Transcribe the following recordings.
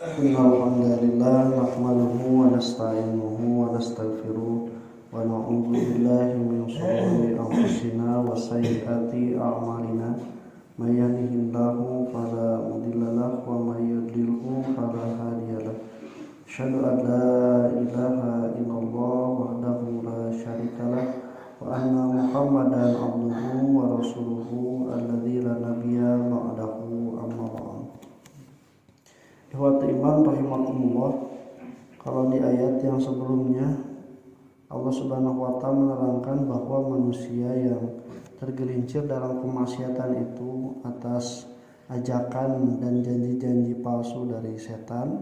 Innal hamdalillah nahmaduhu wa nasta'inuhu wa nastaghfiruh wa na'udzu billahi min shururi anfusina wa sayyiati a'malina may yahdihillahu fala mudilla lahu wa may yudlilhu fala hadiya lahu asyhadu an la ilaha illallah wahdahu la syarika lahu wa anna muhammadan abduhu wa rasuluhu alladzi la nabiyya ba'dahu amma ba'd. Ikhwati iman rahimakumullah, kalau di ayat yang sebelumnya Allah Subhanahu wa taala menerangkan bahwa manusia yang tergelincir dalam kemaksiatan itu atas ajakan dan janji-janji palsu dari setan.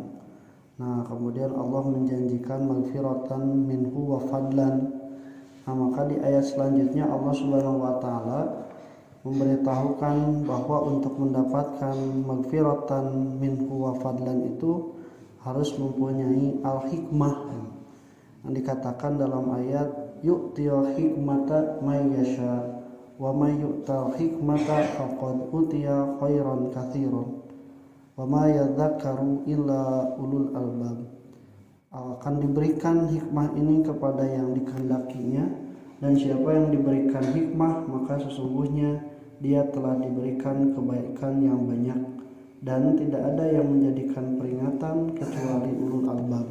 Nah, kemudian Allah menjanjikan maghfiratan minhu wa fadlan. Nah, maka di ayat selanjutnya Allah Subhanahu wa taala memberitahukan bahwa untuk mendapatkan maghfiratan minhu wa fadlan itu harus mempunyai al-hikmah yang dikatakan dalam ayat yu'til hikmata may yasha wa may yu'tal hikmata faqad utiya khairan katsiran wa ma yadhakkaru illa ulul albab. Akan diberikan hikmah ini kepada yang dikehendakinya, dan siapa yang diberikan hikmah maka sesungguhnya dia telah diberikan kebaikan yang banyak, dan tidak ada yang menjadikan peringatan kecuali ulul albab.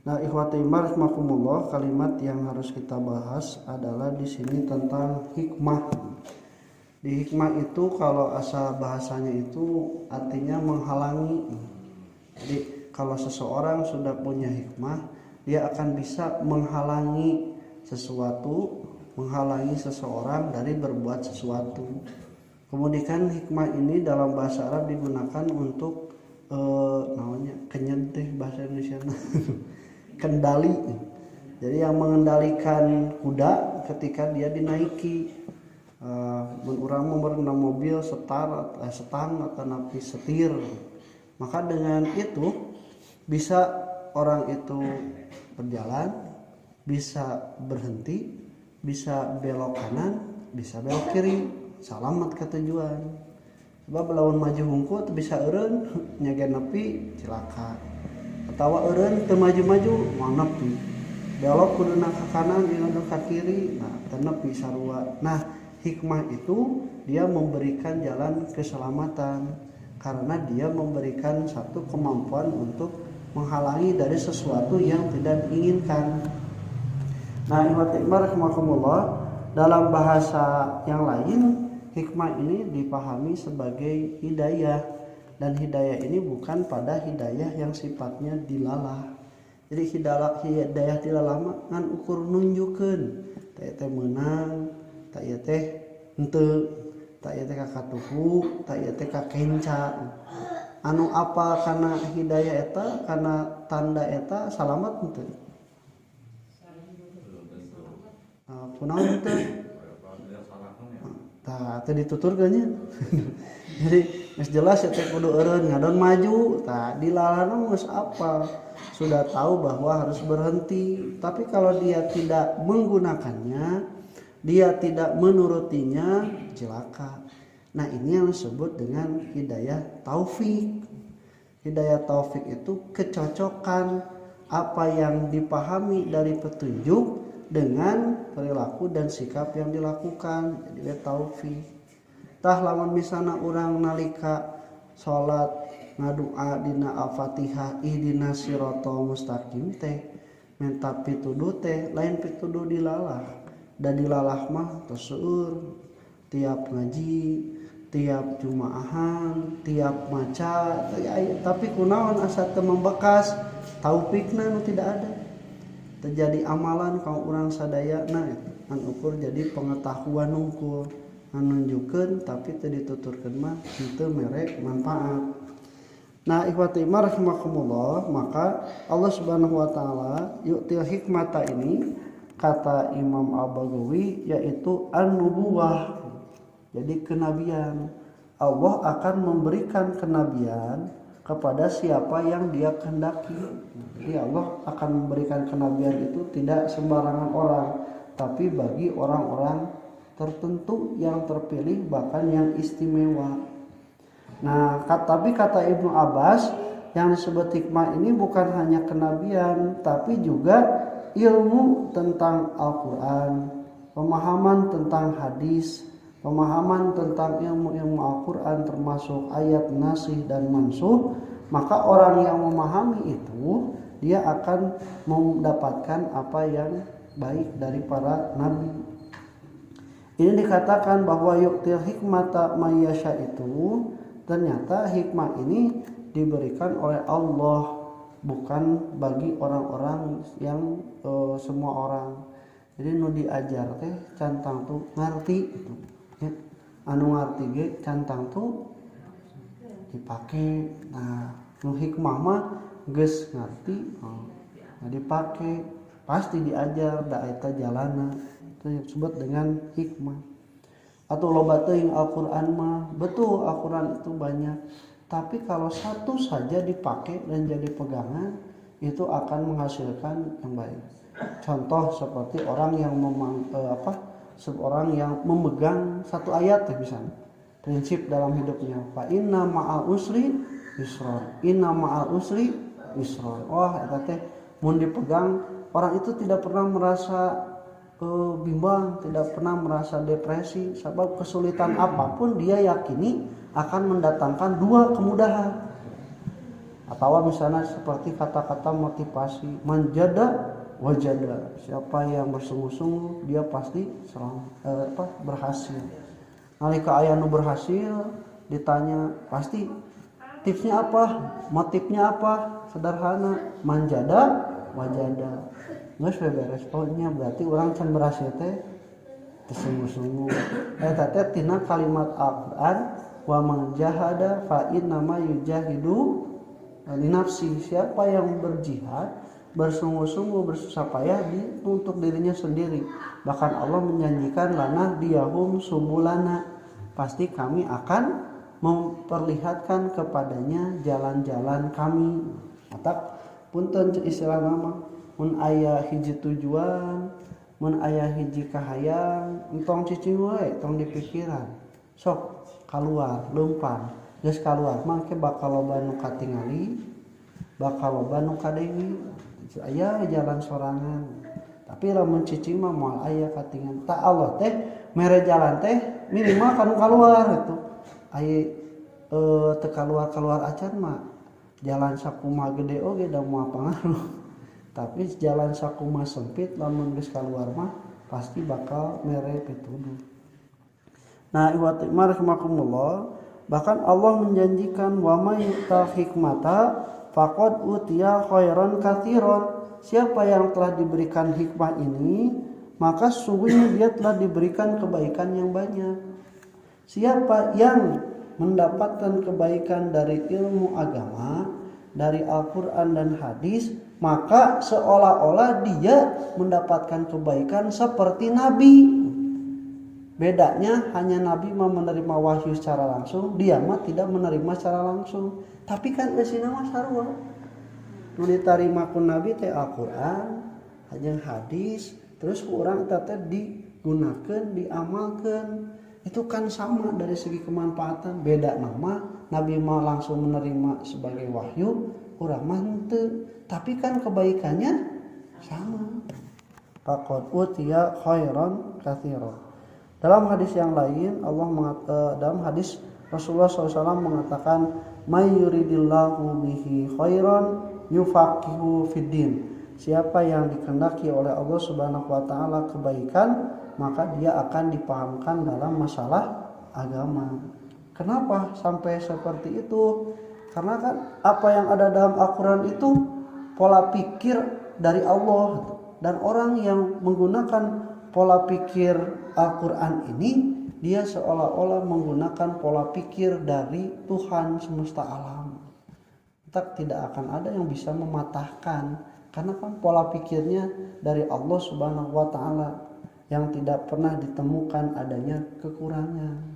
Nah, ikhwati rahimakumullah, kalimat yang harus kita bahas adalah di sini tentang hikmah. Di hikmah itu kalau asal bahasanya itu artinya menghalangi. Jadi kalau seseorang sudah punya hikmah, dia akan bisa menghalangi sesuatu, menghalangi seseorang dari berbuat sesuatu. Kemudian hikmah ini dalam bahasa Arab digunakan untuk namanya kenyenteh bahasa Indonesia kendali. Jadi yang mengendalikan kuda ketika dia dinaiki. Urang merenang mobil setang atau napi setir. Maka dengan itu bisa orang itu berjalan, bisa berhenti, bisa belok kanan, bisa belok kiri, salamat ke tujuan. Sebab lawan maju hungkul bisa eureun nyagen nepi cilaka. Atawa eureun teu maju-maju moal nepi. Belok kuduna ka kanan jeung ka kiri, nah teu nepi sarua. Nah, hikmah itu dia memberikan jalan keselamatan karena dia memberikan satu kemampuan untuk menghalangi dari sesuatu yang tidak diinginkan. Nah, rahimakumullah, dalam bahasa yang lain hikmah ini dipahami sebagai hidayah, dan hidayah ini bukan pada hidayah yang sifatnya dilalah. Jadi hidayah dilalah mah ngan ukur nunjukeun teh meunang, teh henteu, teh kakatuhu, teh kakenca. Anu apa kana hidayah eta, kana tanda eta salamat henteu? Kunaon teh? Tah teh dituturkeun nya. Jadi geus jelas ya teh kudu eureun ngadon maju, tah dilalana geus apa? Sudah tahu bahwa harus berhenti. Tapi kalau dia tidak menggunakannya, dia tidak menurutinya, celaka. Nah, ini yang disebut dengan hidayah taufik. Hidayah taufik itu kecocokan apa yang dipahami dari petunjuk dengan perilaku dan sikap yang dilakukan. Jadi taufik. Tah lamun misalna urang nalika salat ngadua dina Al-Fatihah ihdinas siratal mustaqim teh minta pituduh teh lain pituduh dilalah. Dan dilalah mah seueur tiap ngaji, tiap jumaahan, tiap maca, tapi kunaon asa teu membekas taufikna nu tidak ada. Terjadi amalan kau urang sadayana an ukur jadi pengetahuan unggul nunjukkeun tapi teu dituturkeun mah henteu mere manfaat. Nah, ikhwati rahimakumullah, maka Allah Subhanahu wa taala yu'til hikmata ini kata Imam Al-Baghawi yaitu an-nubuwah. Jadi kenabian. Allah akan memberikan kenabian kepada siapa yang dia kehendaki. Jadi Allah akan memberikan kenabian itu tidak sembarangan orang, tapi bagi orang-orang tertentu yang terpilih bahkan yang istimewa. Nah, tapi kata Ibnu Abbas yang disebut hikmah ini bukan hanya kenabian, tapi juga ilmu tentang Al-Quran, pemahaman tentang hadis, pemahaman tentang ilmu-ilmu Al-Quran termasuk ayat nasih dan mansuh. Maka orang yang memahami itu dia akan mendapatkan apa yang baik dari para nabi. Ini dikatakan bahwa yuktil hikmata mayyasha itu ternyata hikmah ini diberikan oleh Allah, bukan bagi orang-orang yang semua orang. Jadi nu diajar teh cantang tuh ngarti gitu. Ya. Anu ngarti ge cantang tuh dipake. Nah, nu hikmah mah geus ngarti, nah dipake, pasti diajar da eta jalana. Itu disebut dengan hikmah. Atau loba teuing Al-Qur'an mah, betul Al-Qur'an itu banyak. Tapi kalau satu saja dipakai dan jadi pegangan, itu akan menghasilkan yang baik. Contoh seperti orang yang seorang yang memegang satu ayat misalnya, prinsip dalam hidupnya. Fa inna ma'al usri yusra. Inna ma'al usri yusra. Wah, eta teh mun dipegang, orang itu tidak pernah merasa bimbang, tidak pernah merasa depresi, sebab kesulitan apapun dia yakini akan mendatangkan dua kemudahan. Atau misalnya seperti kata-kata motivasi, manjada wajada, siapa yang bersungguh-sungguh dia pasti berhasil. Nalika aya nu berhasil ditanya pasti tipsnya apa, motifnya apa, sederhana, manjada wajada. Geus beres poinnya, berarti orang can berhasil teh sungguh-sungguh. Eta teh tina kalimat Al-Qur'an, wa man jahada fa innama yujahidu li nafsi. Siapa yang berjihad, bersungguh-sungguh, bersusah payah untuk dirinya sendiri. Bahkan Allah menjanjikan lana diyahum subulana, pasti kami akan memperlihatkan kepadanya jalan-jalan kami. Atap punten istilah nama mun aya hiji tujuan, mun aya hiji kahayang, entong cicing wae, tong dipikiran. Sok kaluar, leumpang, geus kaluar mangke bakal loba nu katingali, bakal loba nu kadengi. Aya jalan sorangan. Tapi lamun cicing mah moal aya katingan. Ta Allah teh mere jalan teh minimal kanu kaluar itu. Aya teu kaluar acan mah jalan sakumaha gede oge da moal pangaruh. Tapi jalan sakumaha sempit lamun geus kaluar mah pasti bakal mere pituduh. Nah, rahimakumullah, bahkan Allah menjanjikan wa may yu'ta hikmata faqad utiya khairan katsiran. Siapa yang telah diberikan hikmah ini, maka sesungguhnya dia telah diberikan kebaikan yang banyak. Siapa yang mendapatkan kebaikan dari ilmu agama, dari Al-Quran dan hadis, maka seolah-olah dia mendapatkan kebaikan seperti Nabi. Bedanya hanya Nabi menerima wahyu secara langsung, dia mah tidak menerima secara langsung. Tapi kan esina mah sarua. Nu ditarima ku Nabi teh Al-Quran, jeung hadis, terus ku urang eta teh digunakeun, diamalkeun. Itu kan sama dari segi kemanfaatan. Beda nama Nabi mah langsung menerima sebagai wahyu, urang mah henteu. Tapi kan kebaikannya sama. Faqad utiya khairan katsiran. Dalam hadis yang lain dalam hadis Rasulullah SAW mengatakan may yuridillahu bihi khairan yufaqihu fiddin. Siapa yang dikehendaki oleh Allah Subhanahu wa taala kebaikan, maka dia akan dipahamkan dalam masalah agama. Kenapa sampai seperti itu? Karena kan apa yang ada dalam Al-Qur'an itu pola pikir dari Allah, dan orang yang menggunakan pola pikir Al-Quran ini, dia seolah-olah menggunakan pola pikir dari Tuhan semesta alam. Tidak akan ada yang bisa mematahkan, karena kan pola pikirnya dari Allah Subhanahu wa taala yang tidak pernah ditemukan adanya kekurangan.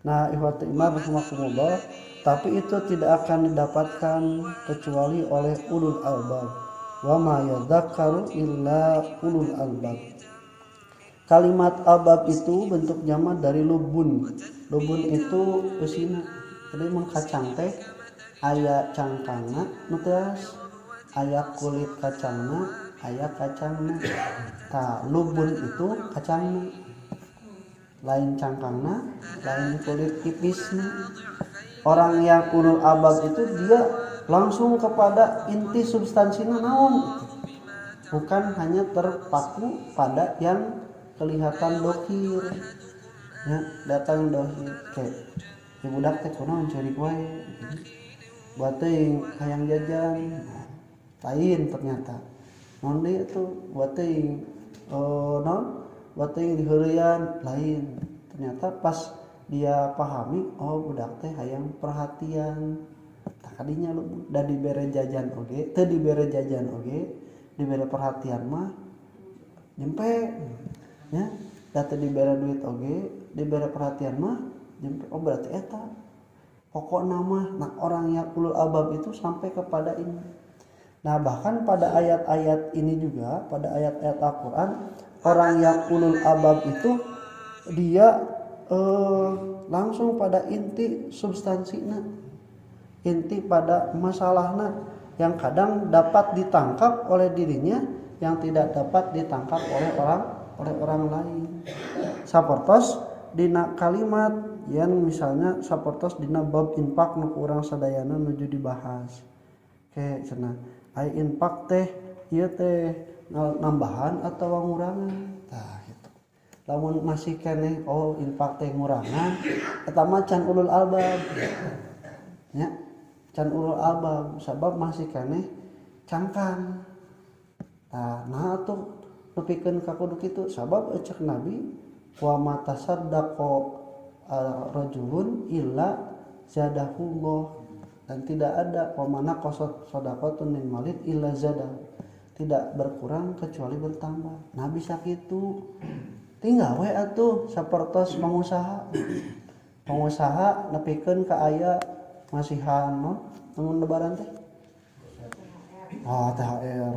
Nah, ikhwati iman rahimakumullah, tapi itu tidak akan didapatkan kecuali oleh ulul albab. Wa ma yadzakkaru illa ulul albab. Kalimat albab itu bentuk jamak dari lubun. Lubun itu kesina, jadi mengkacang teh aya cangkangna nu teas, aya kulit kacangna, aya kacangna. Tah lubun itu kacangna, lain cangkangna, lain kulit tipisna. Orang yang ulul albab itu dia langsung kepada inti substansinya naon, bukan hanya terpaku pada yang kelihatan dohir. Ya, datang dohir kayak budak teh kunaon cari wae, buat teuing hayang jajan, lain ternyata. Non deui itu buat teuing non buat teuing diheureuyan, lain ternyata pas dia pahami, oh budak teh hayang perhatian. Tak kadinya lu da dibere jajan oge, teu dibere jajan oge, dibere perhatian mah jempe ya, da teu dibere duit oge, dibere perhatian mah jempe. Oh berarti eta pokokna mah. Nah orang yang ulul albab itu sampai kepada ini. Nah bahkan pada ayat-ayat ini juga, pada ayat-ayat Al-Quran, orang yang ulul albab itu dia langsung pada inti substansinya, inti pada masalahnya yang kadang dapat ditangkap oleh dirinya, yang tidak dapat ditangkap oleh orang lain. Sapertos dina kalimat yang misalnya sapertos dina bab infak nu urang sadayana nuju dibahas. Oke, cenah ai infak teh ieu teh nambahan atau ngurangan. Tah gitu. Lamun masih keneh oh infak teh ngurangan, eta mah can ulul albab. Ya, can ulul albab sabab masih keneh cangkang. Nah atuh nepikeun ka kudu kitu sabab cek Nabi wa matasaddaqo rajulun illa zadahullah, dan tidak ada wa mana qasad shadaqatun min malin illa zadahu, tidak berkurang kecuali bertambah. Nah bisa kitu tinggal we atuh sapertos pengusaha nepikeun ka aya masihan no namun lebaran teh THR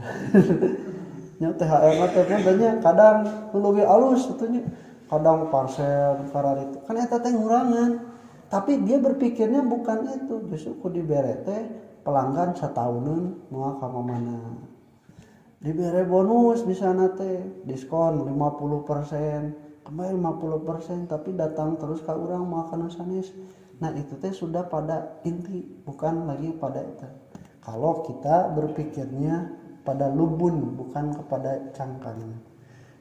nya THR mah teh kadang leuwih alus atunya, kadang parcel karari itu kan eta teh ngurangan, tapi dia berpikirnya bukan itu, justru ku dibere teh pelanggan satahuneun moal ka mana, dibere bonus di sana teh diskon 50%, kembali 50%, tapi datang terus ka urang moal kana sanes. Nah itu teh sudah pada inti, bukan lagi pada itu. Kalau kita berpikirnya pada lubun, bukan kepada cangkang.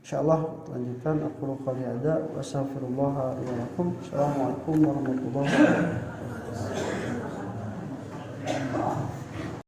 Insyaallah lanjutkan aku qouli ada wa astaghfirullah wa lakum. Assalamualaikum warahmatullahi wabarakatuh.